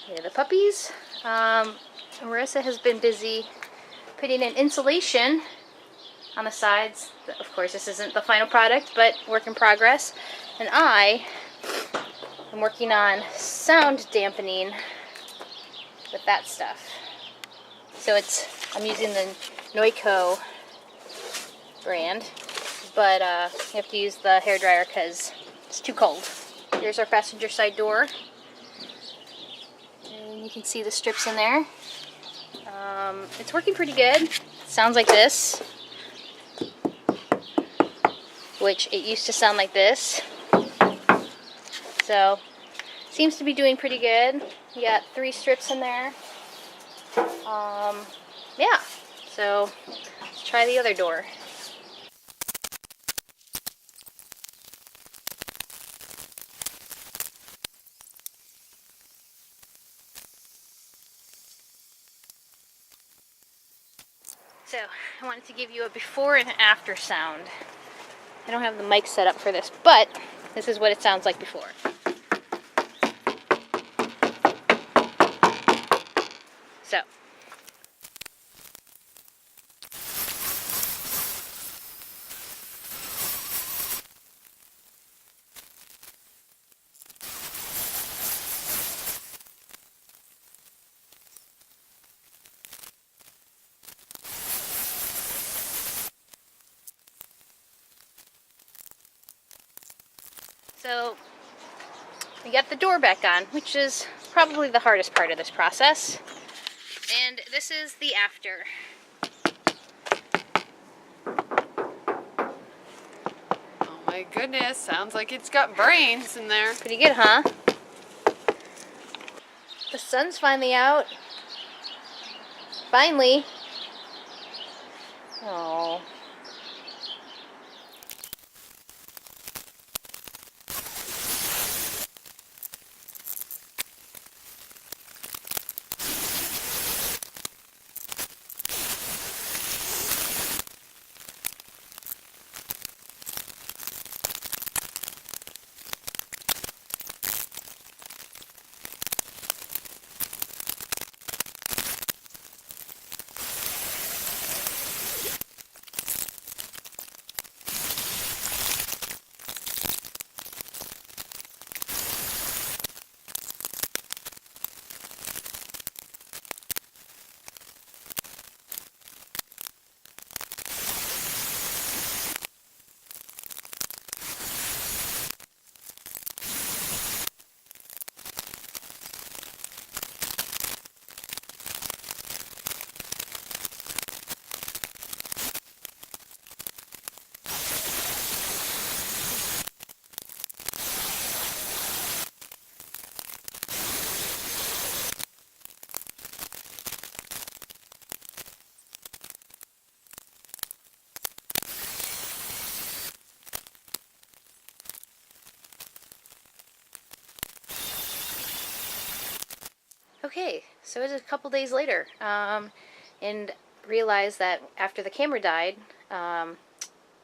Here are the puppies. Marissa has been busy putting in insulation on the sides. Of course, this isn't the final product, but work in progress. And I am working on sound dampening with that stuff. So I'm using the Noico brand, but you have to use the hairdryer because it's too cold. Here's our passenger side door. And you can see the strips in there. It's working pretty good. It sounds like this, which it used to sound like this. So, seems to be doing pretty good. You got 3 strips in there. Yeah, so let's try the other door. So, I wanted to give you a before and after sound. I don't have the mic set up for this, but this is what it sounds like before. So. So, we got the door back on, which is probably the hardest part of this process. And this is the after. Oh my goodness, sounds like it's got brains in there. Pretty good, huh? The sun's finally out. Finally. Oh. Okay, so it was a couple days later, and realized that after the camera died,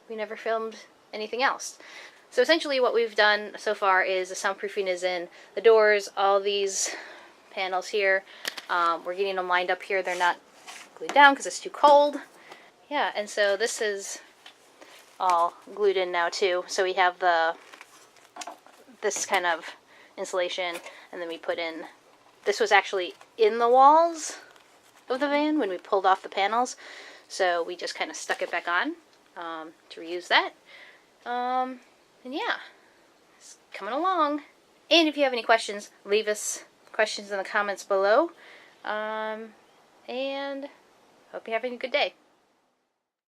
we never filmed anything else. So essentially what we've done so far is the soundproofing is in the doors, all these panels here. We're getting them lined up here. They're not glued down because it's too cold. Yeah, and so this is all glued in now too. So we have this kind of insulation, and then we put in, this was actually in the walls of the van when we pulled off the panels, so we just kind of stuck it back on to reuse that. And yeah, it's coming along. And if you have any questions, leave us questions in the comments below. And hope you're having a good day.